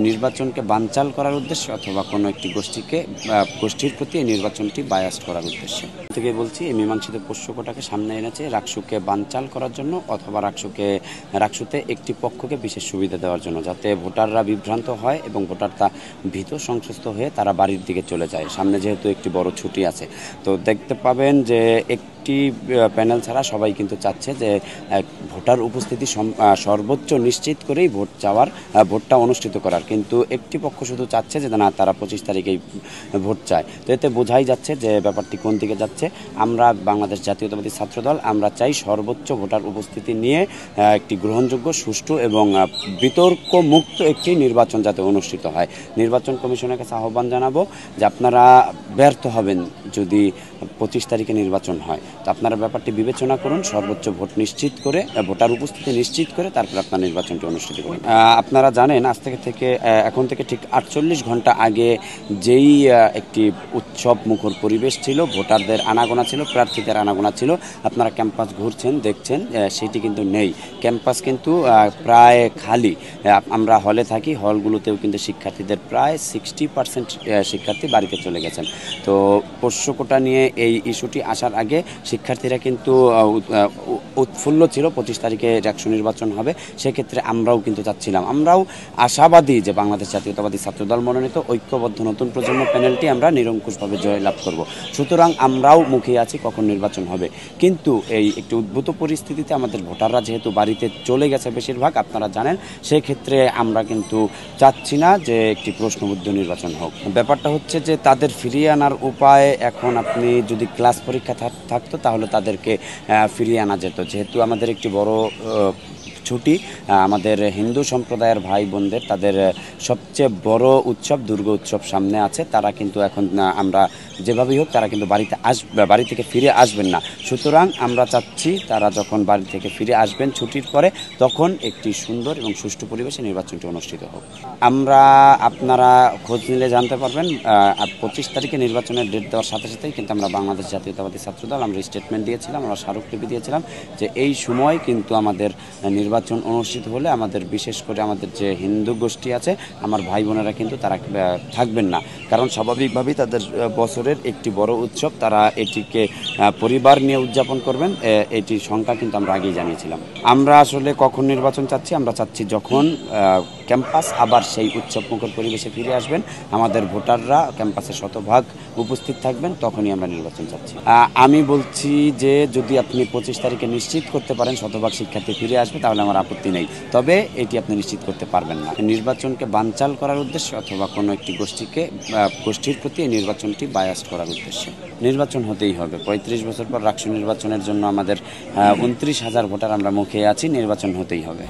নির্বাচনকে বানচাল করার উদ্দেশ্যে অথবা কোনো একটি গোষ্ঠীর প্রতি এই নির্বাচনটি বায়াস্ট করার উদ্দেশ্যে থেকে বলছি, এই মীমাংসিত পোষ্যকোটাকে সামনে এনেছে রাকসুকে বানচাল করার জন্য অথবা রাকসুতে একটি পক্ষকে বিশেষ সুবিধা দেওয়ার জন্য, যাতে ভোটাররা বিভ্রান্ত হয় এবং ভোটাররা ভীত সংশ্লিষ্ট হয়ে তারা বাড়ির দিকে চলে যায়। সামনে যেহেতু একটি বড় ছুটি আছে, তো দেখতে পাবেন যে একটি প্যানেল ছাড়া সবাই কিন্তু চাচ্ছে যে ভোটার উপস্থিতি সর্বোচ্চ নিশ্চিত করেই ভোটটা অনুষ্ঠিত করার, কিন্তু একটি পক্ষ শুধু চাচ্ছে যে না, তারা 25 তারিখেই ভোট চায়। তো এতে বোঝাই যাচ্ছে যে ব্যাপারটি কোন দিকে যাচ্ছে। আমরা বাংলাদেশ জাতীয়তাবাদী ছাত্রদল আমরা চাই সর্বোচ্চ ভোটার উপস্থিতি নিয়ে একটি গ্রহণযোগ্য, সুষ্ঠু এবং বিতর্ক মুক্ত একটি নির্বাচন যাতে অনুষ্ঠিত হয়। নির্বাচন কমিশনের কাছে আহ্বান জানাবো যে আপনারা ব্যর্থ হবেন যদি 25 তারিখে নির্বাচন হয়, তো আপনারা ব্যাপারটি বিবেচনা করুন, সর্বোচ্চ ভোট নিশ্চিত করে, ভোটার উপস্থিতি নিশ্চিত করে তারপর আপনার নির্বাচনটি অনুষ্ঠিত করুন। আপনারা জানেন এখন থেকে ঠিক 48 ঘন্টা আগে যেই একটি উৎসব মুখর পরিবেশ ছিল, ভোটারদের আনাগোনা ছিল, প্রার্থীদের আনাগোনা ছিল, আপনারা ক্যাম্পাস ঘুরছেন দেখছেন, সেটি কিন্তু নেই। ক্যাম্পাস কিন্তু প্রায় খালি। আমরা হলে থাকি, হলগুলোতেও কিন্তু শিক্ষার্থীদের প্রায় 60% শিক্ষার্থী বাড়িতে চলে গেছেন। তো পোষ্যকোটা নিয়ে এই ইস্যুটি আসার আগে শিক্ষার্থীরা কিন্তু উৎফুল্ল ছিল 25 তারিখে রাকসু নির্বাচন হবে। সেক্ষেত্রে আমরাও কিন্তু চাচ্ছিলাম, আমরাও আশাবাদী যে বাংলাদেশ জাতীয়তাবাদী ছাত্রদল মনোনীত ঐক্যবদ্ধ নতুন প্রজন্ম প্যানেলটি আমরা নিরঙ্কুশভাবে জয়লাভ করব। সুতরাং আমরাও মুখিয়ে আছি কখন নির্বাচন হবে। কিন্তু এই একটি উদ্ভূত পরিস্থিতিতে আমাদের ভোটাররা যেহেতু বাড়িতে চলে গেছে বেশিরভাগ, আপনারা জানেন, সেক্ষেত্রে আমরা কিন্তু চাচ্ছি না যে একটি প্রশ্নবুদ্ধ নির্বাচন হোক। ব্যাপারটা হচ্ছে যে তাদের ফিরিয়ে আনার উপায়, এখন আপনি যদি ক্লাস পরীক্ষা থাকতো তাহলে তাদেরকে ফিরিয়ে আনা যেত। যেহেতু আমাদের একটি বড় ছুটি, আমাদের হিন্দু সম্প্রদায়ের ভাই বোনদের তাদের সবচেয়ে বড় উৎসব দুর্গা উৎসব সামনে আছে, তারা কিন্তু এখন আমরা যেভাবেই হোক তারা কিন্তু বাড়ি থেকে ফিরে আসবেন না। সুতরাং আমরা চাচ্ছি তারা যখন বাড়ি থেকে ফিরে আসবেন ছুটির পরে, তখন একটি সুন্দর এবং সুষ্ঠু পরিবেশে নির্বাচনটি অনুষ্ঠিত হোক। আপনারা খোঁজ নিলে জানতে পারবেন 25 তারিখে নির্বাচনের ডেট দেওয়ার সাথে সাথেই কিন্তু আমরা বাংলাদেশ জাতীয়তাবাদী ছাত্রদল আমরা স্টেটমেন্ট দিয়েছিলাম, আমরা স্মারকলিপি দিয়েছিলাম যে এই সময় কিন্তু আমাদের নির্বাচন অনুষ্ঠিত হলে আমাদের, বিশেষ করে আমাদের যে হিন্দু গোষ্ঠী আছে, আমার ভাই বোনেরা কিন্তু তারা থাকবেন না, কারণ স্বাভাবিকভাবেই তাদের বছরের একটি বড় উৎসব, তারা এটিকে পরিবার নিয়ে উদযাপন করবেন। এটির সংখ্যা কিন্তু আমরা আগেই জানিয়েছিলাম। আমরা আসলে কখন নির্বাচন চাচ্ছি, আমরা চাচ্ছি যখন ক্যাম্পাস আবার সেই উৎসবমুখর পরিবেশে ফিরে আসবেন, আমাদের ভোটাররা ক্যাম্পাসে শতভাগ উপস্থিত থাকবেন, তখনই আমরা নির্বাচন চাচ্ছি। আমি বলছি যে যদি আপনি 25 তারিখে নিশ্চিত করতে পারেন শতভাগ শিক্ষার্থী ফিরে আসবে, তাহলে আমার আপত্তি নেই, তবে এটি আপনি নিশ্চিত করতে পারবেন না। নির্বাচনকে বানচাল করার উদ্দেশ্যে অথবা কোনো একটি গোষ্ঠীর প্রতি এই নির্বাচনটি বায়াস্ট করার উদ্দেশ্যে নির্বাচন হতেই হবে। 35 বছর পর রাকসু নির্বাচনের জন্য আমাদের 29,000 ভোটার আমরা মুখিয়ে আছি, নির্বাচন হতেই হবে।